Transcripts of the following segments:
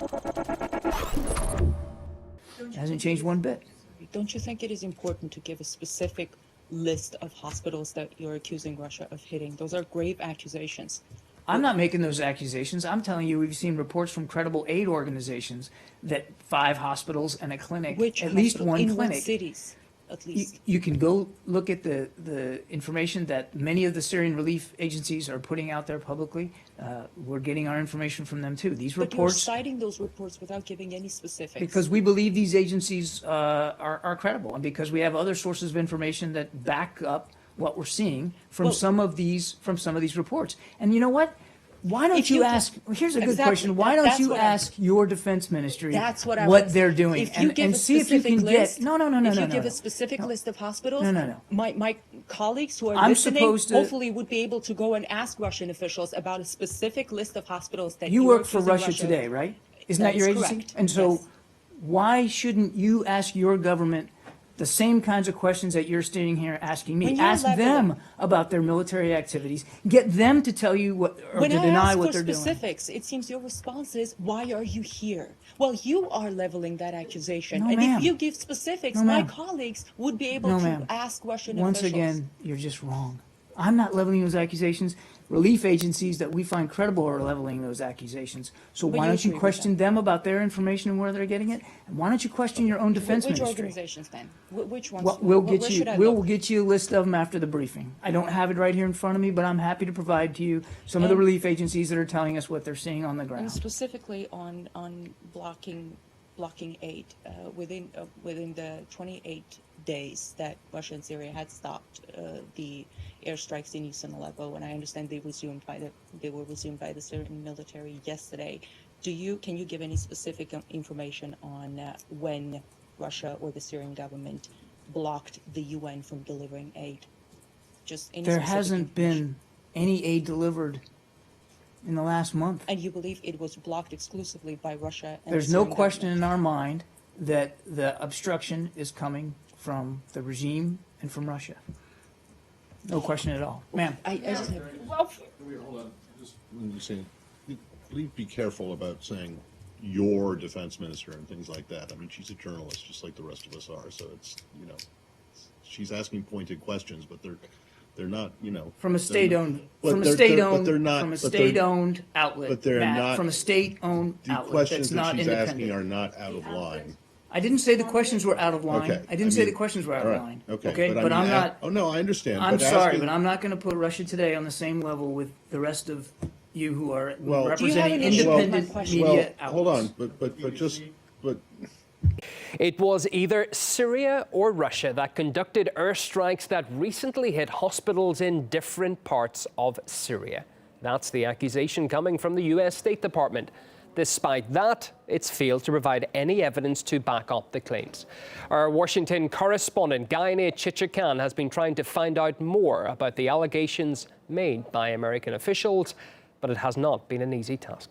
It hasn't changed one bit. Don't you think it is important to give a specific list of hospitals that you're accusing Russia of hitting? Those are grave accusations. I'm not making those accusations. I'm telling you, we've seen reports from credible aid organizations that 5 hospitals and a clinic, Which at least hospital? one in clinic. what cities, at least? You can go look at the information that many of the Syrian relief agencies are putting out there publicly. We're getting our information from them too. These But reports, you're citing those reports without giving any specifics. because we believe these agencies are credible, and because we have other sources of information that back up what we're seeing from some of these reports. And you know what? Why don't you ask? Here's a good question. Why don't you ask your defense ministry what they're doing and see if you can get? No. If you give a specific list of hospitals, No. My colleagues who are listening hopefully would be able to go and ask Russian officials about a specific list of hospitals that you work for Russia Today, right? Isn't that your agency? Correct. And so, Yes. why shouldn't you ask your government the same kinds of questions that you're standing here asking me? Ask them about their military activities. Get them to tell you what or to deny what they're doing. When I ask for specifics, it seems your response is, "Why are you here?" Well, you are leveling that accusation, and if you give specifics, my colleagues would be able to ask Russian officials. Once again, you're just wrong. I'm not leveling those accusations. Relief agencies that we find credible are leveling those accusations. So why don't you question them about their information and where they're getting it? And why don't you question your own defense ministry? Which organizations then? Which ones? Well, we'll get you a list of them after the briefing. I don't have it right here in front of me, but I'm happy to provide to you some of the relief agencies that are telling us what they're seeing on the ground. And specifically on blocking aid within the 28 days that Russia and Syria had stopped the airstrikes in eastern Aleppo, and I understand they were resumed by the Syrian military yesterday. Can you give any specific information on when Russia or the Syrian government blocked the UN from delivering aid? There hasn't been any aid delivered in the last month. And you believe it was blocked exclusively by Russia? And There's no question in our mind that the obstruction is coming from the regime and from Russia. No question at all. Ma'am. Hold on. Just when you say, please be careful about saying your defense minister and things like that. I mean, she's a journalist just like the rest of us are. So it's, she's asking pointed questions, but they're not, from a state-owned outlet. But they're not from a state-owned outlet. The questions that's not that she's independent. asking are not out of line. I didn't say the questions were out of line. Okay. I didn't say the questions were out of line. Okay. But I'm not. Oh no, I understand. I'm sorry, but I'm not going to put Russia Today on the same level with the rest of you who are representing independent media outlets. Hold on, but. It was either Syria or Russia that conducted airstrikes that recently hit hospitals in different parts of Syria. That's the accusation coming from the U.S. State Department. Despite that, it's failed to provide any evidence to back up the claims. Our Washington correspondent, Gayane Chichakyan, has been trying to find out more about the allegations made by American officials, but it has not been an easy task.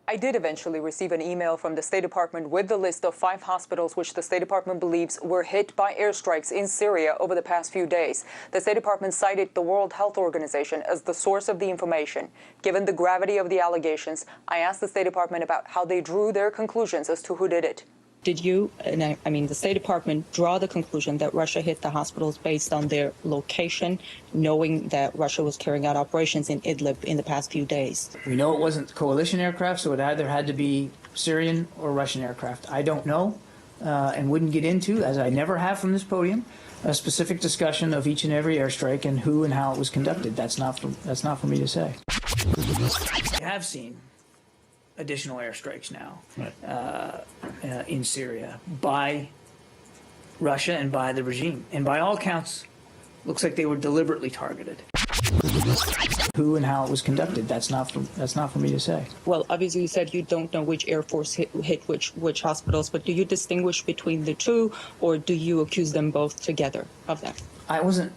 I did eventually receive an email from the State Department with the list of 5 hospitals which the State Department believes were hit by airstrikes in Syria over the past few days. The State Department cited the World Health Organization as the source of the information. Given the gravity of the allegations, I asked the State Department about how they drew their conclusions as to who did it. Did you, the State Department, draw the conclusion that Russia hit the hospitals based on their location, knowing that Russia was carrying out operations in Idlib in the past few days? We know it wasn't coalition aircraft, so it either had to be Syrian or Russian aircraft. I don't know and wouldn't get into, as I never have from this podium, a specific discussion of each and every airstrike and who and how it was conducted. That's not for me to say. We have seen additional airstrikes now in Syria by Russia and by the regime. And by all accounts, looks like they were deliberately targeted. Who and how it was conducted, that's not for me to say. Well, obviously you said you don't know which Air Force hit which hospitals, but do you distinguish between the two, or do you accuse them both together of that? I wasn't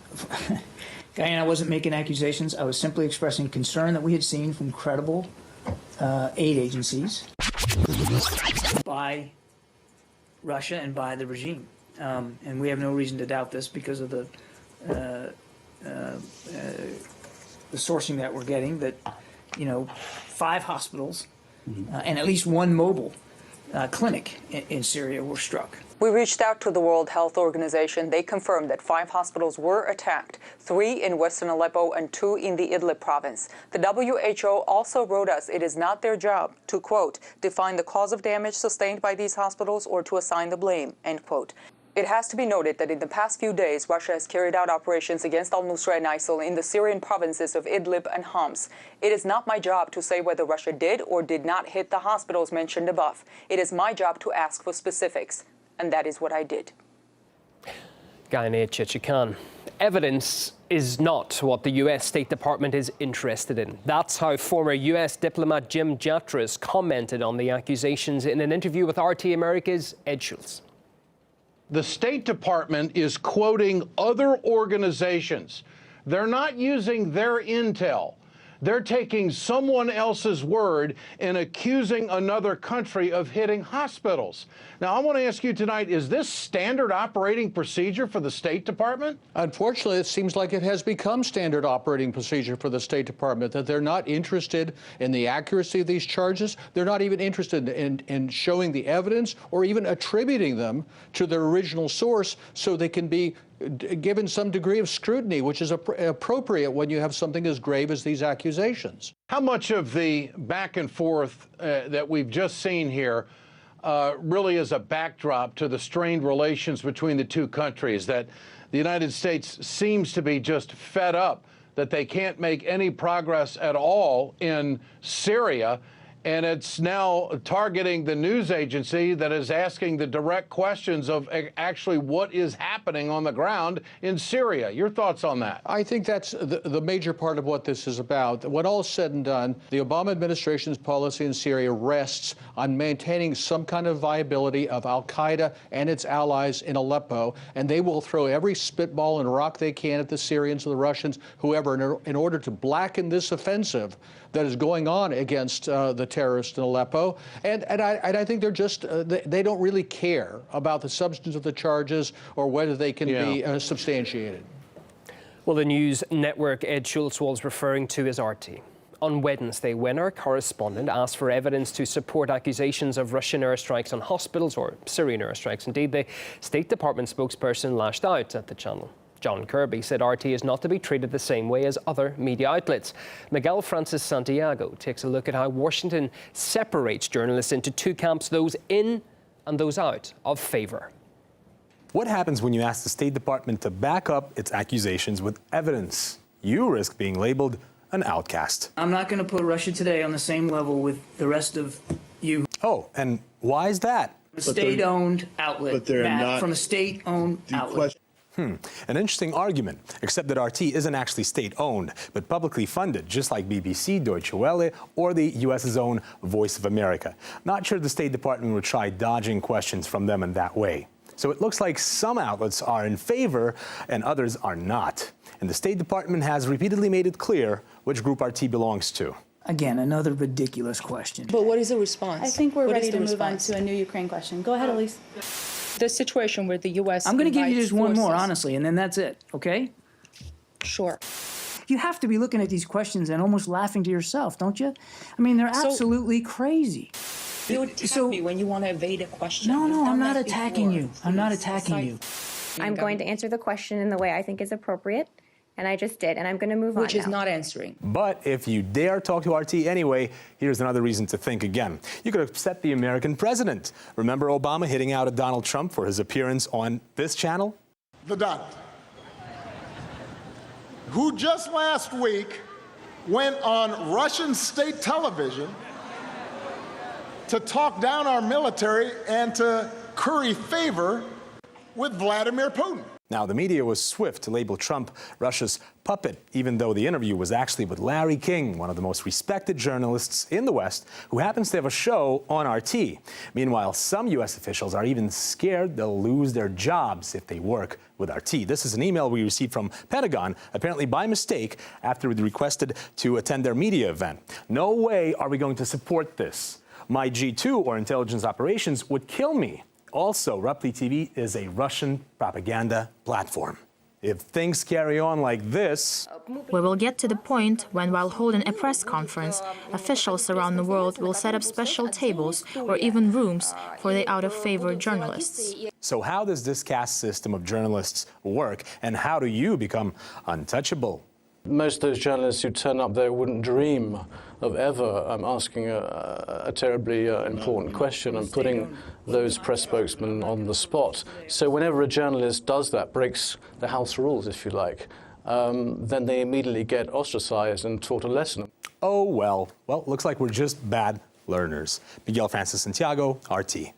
making accusations. I was simply expressing concern that we had seen from credible aid agencies by Russia and by the regime. And we have no reason to doubt this because of the sourcing that we're getting, that 5 hospitals and at least one mobile clinic in Syria were struck. We reached out to the World Health Organization. They confirmed that 5 hospitals were attacked, 3 in western Aleppo and 2 in the Idlib province. The WHO also wrote us it is not their job to, quote, define the cause of damage sustained by these hospitals or to assign the blame, end quote. It has to be noted that in the past few days, Russia has carried out operations against al-Nusra and ISIL in the Syrian provinces of Idlib and Homs. It is not my job to say whether Russia did or did not hit the hospitals mentioned above. It is my job to ask for specifics. And that is what I did. Gayane Chichakyan. Evidence is not what the U.S. State Department is interested in. That's how former U.S. diplomat Jim Jatras commented on the accusations in an interview with RT America's Ed Schultz. The State Department is quoting other organizations. They're not using their intel. They're taking someone else's word and accusing another country of hitting hospitals. Now, I want to ask you tonight, is this standard operating procedure for the State Department? Unfortunately, it seems like it has become standard operating procedure for the State Department, that they're not interested in the accuracy of these charges. They're not even interested in showing the evidence or even attributing them to their original source so they can be given some degree of scrutiny, which is appropriate when you have something as grave as these accusations. How much of the back and forth that we've just seen here really is a backdrop to the strained relations between the two countries, that the United States seems to be just fed up that they can't make any progress at all in Syria, and it's now targeting the news agency that is asking the direct questions of actually what is happening on the ground in Syria. Your thoughts on that? I think that's the major part of what this is about. When all is said and done, the Obama administration's policy in Syria rests on maintaining some kind of viability of al-Qaeda and its allies in Aleppo, and they will throw every spitball and rock they can at the Syrians or the Russians, whoever, in order to blacken this offensive that is going on against the terrorists in Aleppo. And I think they're just, they don't really care about the substance of the charges or whether they can be substantiated. Well, the news network Ed Schultz was referring to is RT. On Wednesday, when our correspondent asked for evidence to support accusations of Russian airstrikes on hospitals, or Syrian airstrikes indeed, the State Department spokesperson lashed out at the channel. John Kirby said RT is not to be treated the same way as other media outlets. Miguel Francis Santiago takes a look at how Washington separates journalists into two camps, those in and those out of favor. What happens when you ask the State Department to back up its accusations with evidence? You risk being labeled an outcast. I'm not going to put Russia Today on the same level with the rest of you. Oh, and why is that? A state-owned outlet, but they're Matt, not from a state-owned outlet. An interesting argument, except that RT isn't actually state-owned, but publicly funded, just like BBC, Deutsche Welle, or the U.S.'s own Voice of America. Not sure the State Department would try dodging questions from them in that way. So it looks like some outlets are in favor and others are not. And the State Department has repeatedly made it clear which group RT belongs to. Again, another ridiculous question. But what is the response? I think we're What ready is to the move on response? to a new Ukraine question. Go ahead, Elise. The situation where the U.S. I'm going to give you invites just one more, forces- honestly, and then that's it, okay? Sure. You have to be looking at these questions and almost laughing to yourself, don't you? I mean, they're So- absolutely crazy. You attack me when you want to evade a question. No, You've no, I'm done not that attacking before. you. I'm not Please, attacking you. I'm going to answer the question in the way I think is appropriate, and I just did, and I'm going to move on Which is now. not answering. But if you dare talk to RT anyway, here's another reason to think again. You could upset the American president. Remember Obama hitting out at Donald Trump for his appearance on this channel? The doctor, who just last week went on Russian state television to talk down our military and to curry favor with Vladimir Putin. Now, the media was swift to label Trump Russia's puppet, even though the interview was actually with Larry King, one of the most respected journalists in the West, who happens to have a show on RT. Meanwhile, some U.S. officials are even scared they'll lose their jobs if they work with RT. This is an email we received from Pentagon, apparently by mistake, after we requested to attend their media event. No way are we going to support this. My G2, or intelligence operations, would kill me. Also, Ruptly TV is a Russian propaganda platform. If things carry on like this, We will get to the point when, while holding a press conference, officials around the world will set up special tables or even rooms for the out-of-favor journalists. so how does this caste system of journalists work, and how do you become untouchable? Most of those journalists who turn up there wouldn't dream of ever asking a terribly important question and putting those press spokesmen on the spot. So whenever a journalist does that, breaks the house rules, if you like, then they immediately get ostracized and taught a lesson. Oh, well, looks like we're just bad learners. Miguel Francis Santiago, RT.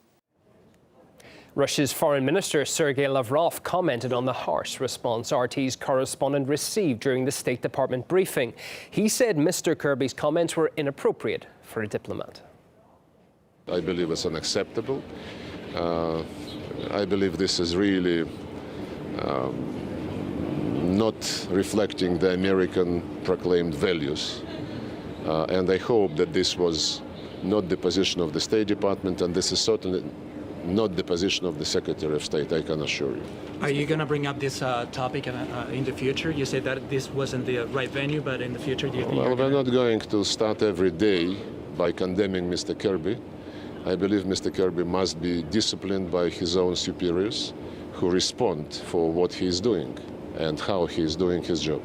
Russia's Foreign Minister Sergei Lavrov commented on the harsh response RT's correspondent received during the State Department briefing. He said Mr. Kirby's comments were inappropriate for a diplomat. I believe it's unacceptable. I believe this is really not reflecting the American proclaimed values. And I hope that this was not the position of the State Department, and this is certainly not the position of the Secretary of State, I can assure you. Are you going to bring up this topic in the future? You said that this wasn't the right venue, but in the future, do you think? Well, we're not going to start every day by condemning Mr. Kirby. I believe Mr. Kirby must be disciplined by his own superiors who respond for what he is doing and how he is doing his job.